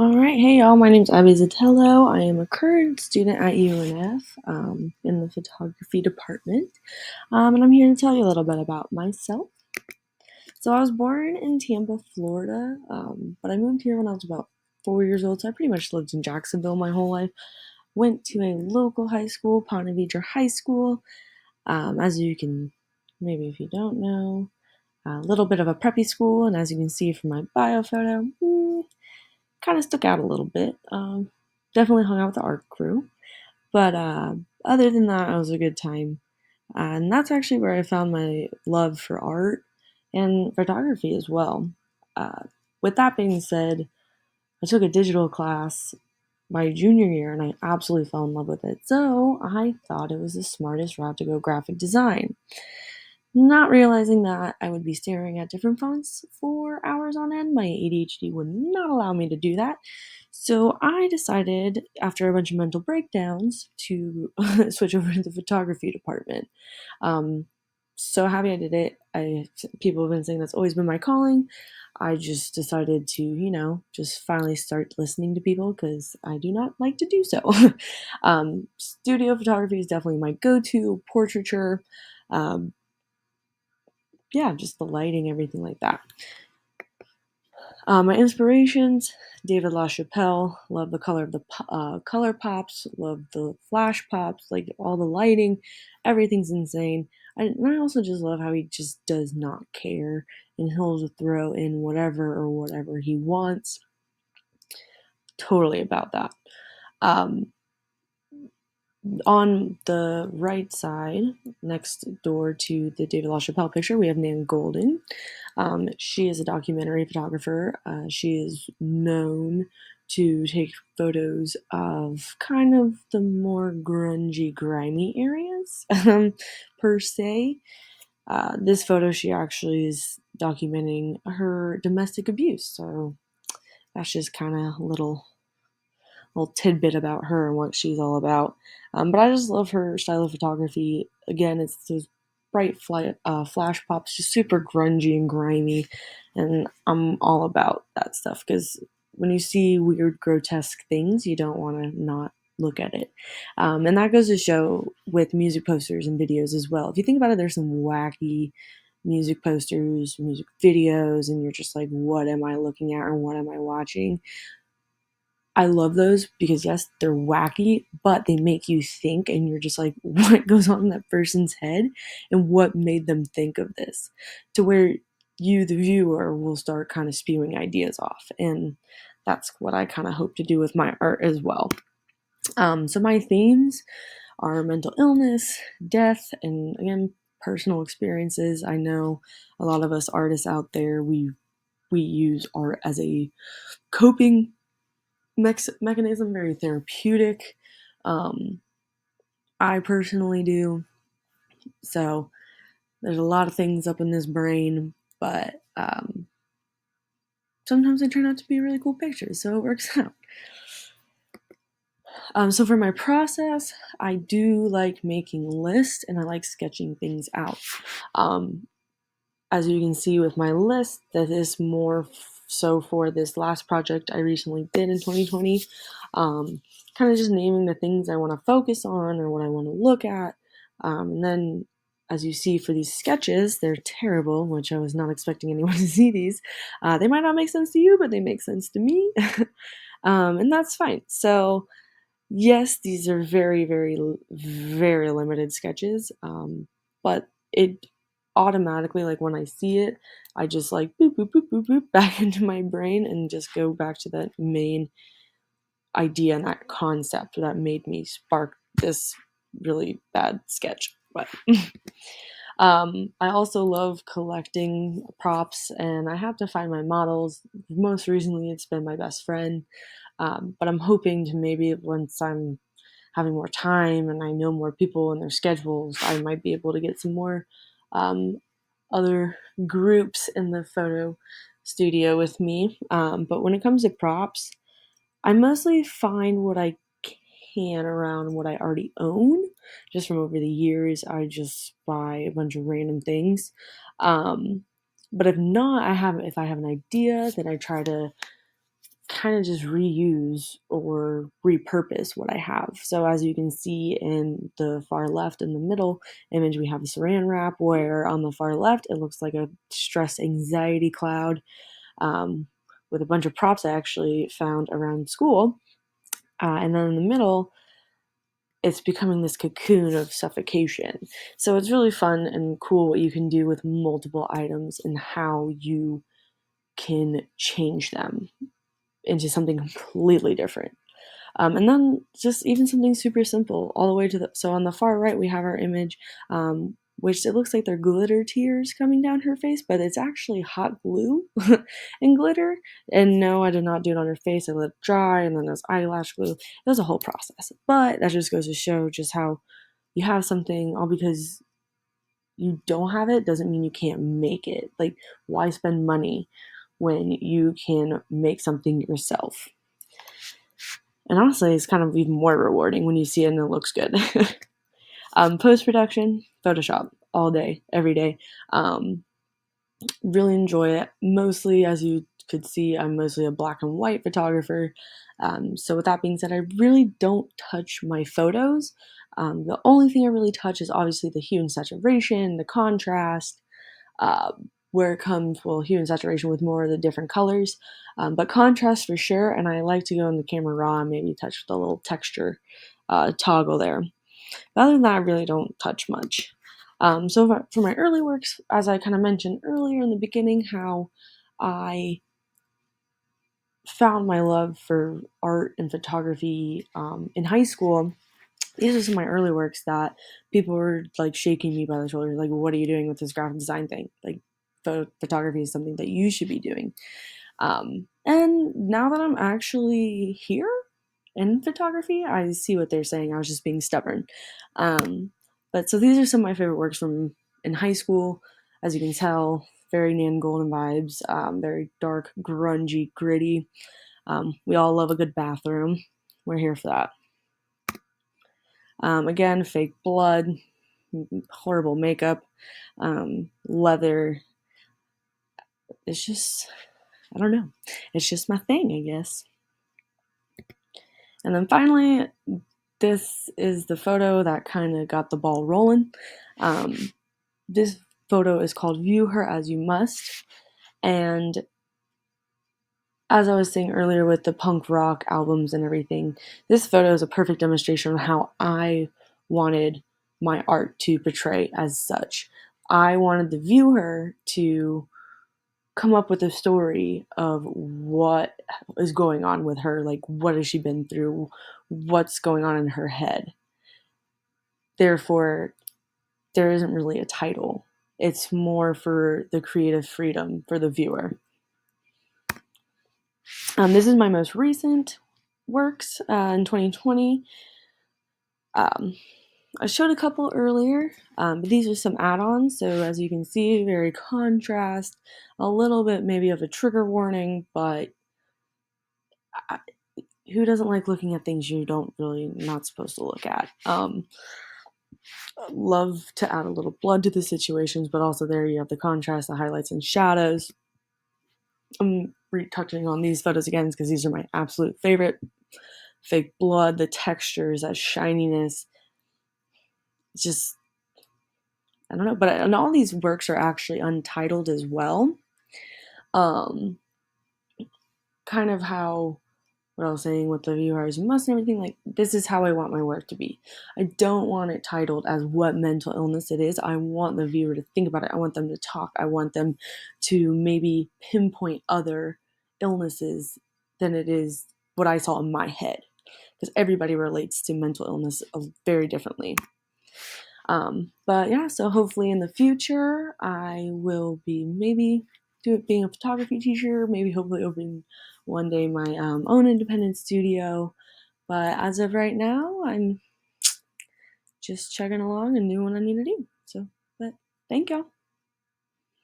All right, hey y'all, my name's Abby Zatello. I am a current student at UNF in the photography department, and I'm here to tell you a little bit about myself. So I was born in Tampa, Florida, but I moved here when I was about 4 years old, so I pretty much lived in Jacksonville my whole life. Went to a local high school, Ponte Vedra High School. As you can, maybe if you don't know, a little bit of a preppy school, and as you can see from my bio photo, kind of stuck out a little bit. Definitely hung out with the art crew, but other than that, it was a good time. And that's actually where I found my love for art and photography as well. Uh, with that being said, I took a digital class my junior year and I absolutely fell in love with it. So I thought it was the smartest route to go graphic design. Not realizing that I would be staring at different fonts for hours on end. My ADHD would not allow me to do that. So I decided, after a bunch of mental breakdowns, to switch over to the photography department. Um, so happy I did it. People have been saying that's always been my calling. I just decided to, just finally start listening to people because I do not like to do so. Studio photography is definitely my go-to. Portraiture, um, yeah, just the lighting, everything like that. My inspirations: David LaChapelle. Love the color of the color pops. Love the flash pops. Like all the lighting, everything's insane. And I also just love how he just does not care, and he'll throw in whatever he wants. Totally about that. Um, on the right side, next door to the David LaChapelle picture, we have Nan Golden. She is a documentary photographer. She is known to take photos of kind of the more grungy, grimy areas, per se. This photo, she actually is documenting her domestic abuse. So that's just kind of a little tidbit about her and what she's all about. But I just love her style of photography. Again, it's those bright flash pops, just super grungy and grimy, and I'm all about that stuff because when you see weird, grotesque things, you don't want to not look at it. And that goes to show with music posters and videos as well. If you think about it, there's some wacky music posters, music videos, and you're just like, what am I looking at or what am I watching? I love those because yes, they're wacky, but they make you think and you're just like, what goes on in that person's head and what made them think of this? To where you, the viewer, will start kind of spewing ideas off. And that's what I kind of hope to do with my art as well. So my themes are mental illness, death, and again, personal experiences. I know a lot of us artists out there, we use art as a coping mechanism, very therapeutic. Um, I personally do. So there's a lot of things up in this brain, but sometimes they turn out to be really cool pictures, so it works out. So for my process, I do like making lists and I like sketching things out. Um, as you can see with my list, that is more so for this last project I recently did in 2020. Kind of just naming the things I want to focus on or what I want to look at. And then, as you see for these sketches, they're terrible, which I was not expecting anyone to see these. They might not make sense to you, but they make sense to me. And that's fine. So, yes, these are very, very, very limited sketches, but it automatically, like when I see it, I just like boop, boop, boop, boop, boop back into my brain and just go back to that main idea and that concept that made me spark this really bad sketch. But I also love collecting props and I have to find my models. Most recently, it's been my best friend. But I'm hoping to maybe once I'm having more time and I know more people and their schedules, I might be able to get some more um, other groups in the photo studio with me. But when it comes to props, I mostly find what I can around what I already own. Just from over the years, I just buy a bunch of random things. Um, but if not, if I have an idea, then I try to kind of just reuse or repurpose what I have. So as you can see in the far left in the middle image, we have a saran wrap, where on the far left, it looks like a stress anxiety cloud, with a bunch of props I actually found around school. And then in the middle, it's becoming this cocoon of suffocation. So it's really fun and cool what you can do with multiple items and how you can change them into something completely different. And then just even something super simple, all the way to so on the far right, we have our image, which it looks like they're glitter tears coming down her face, but it's actually hot glue and glitter. And no, I did not do it on her face. I let it dry, and then there's eyelash glue. It was a whole process. But that just goes to show just how you have something, all because you don't have it doesn't mean you can't make it. Like, why spend money when you can make something yourself? And honestly, it's kind of even more rewarding when you see it and it looks good. Post-production, Photoshop, all day, every day. Really enjoy it. Mostly, as you could see, I'm mostly a black and white photographer. So with that being said, I really don't touch my photos. The only thing I really touch is obviously the hue and saturation, the contrast, uh, where it comes, well, hue and saturation with more of the different colors, but contrast for sure. And I like to go in the camera raw and maybe touch the little texture toggle there. But other than that, I really don't touch much. So for my early works, as I kind of mentioned earlier in the beginning, how I found my love for art and photography in high school. These are some of my early works that people were like shaking me by the shoulders, like, "What are you doing with this graphic design thing? Like, photography is something that you should be doing." And now that I'm actually here in photography, I see what they're saying. I was just being stubborn. Um, but so these are some of my favorite works from in high school. As you can tell, very Nan Golden vibes, very dark, grungy, gritty. We all love a good bathroom. We're here for that. Again, fake blood, horrible makeup, leather. It's just, I don't know. It's just my thing, I guess. And then finally, this is the photo that kind of got the ball rolling. This photo is called View Her As You Must. And as I was saying earlier with the punk rock albums and everything, this photo is a perfect demonstration of how I wanted my art to portray as such. I wanted the viewer to come up with a story of what is going on with her, like what has she been through, what's going on in her head. Therefore, there isn't really a title. It's more for the creative freedom for the viewer. This is my most recent works in 2020. Um, I showed a couple earlier, but these are some add-ons. So as you can see, very contrast, a little bit maybe of a trigger warning, but who doesn't like looking at things you don't really not supposed to look at? Love to add a little blood to the situations, but also there you have the contrast, the highlights and shadows. I'm retouching on these photos again because these are my absolute favorite. Fake blood, the textures, that shininess. It's just, I don't know, but and all these works are actually untitled as well. Kind of how what I was saying with the viewers must and everything, like, this is how I want my work to be. I don't want it titled as what mental illness it is. I want the viewer to think about it. I want them to talk. I want them to maybe pinpoint other illnesses than it is what I saw in my head, because everybody relates to mental illness very differently. But yeah, so hopefully in the future I will be maybe being a photography teacher, maybe hopefully opening one day my own independent studio. But as of right now, I'm just chugging along and doing what I need to do. So, but thank y'all.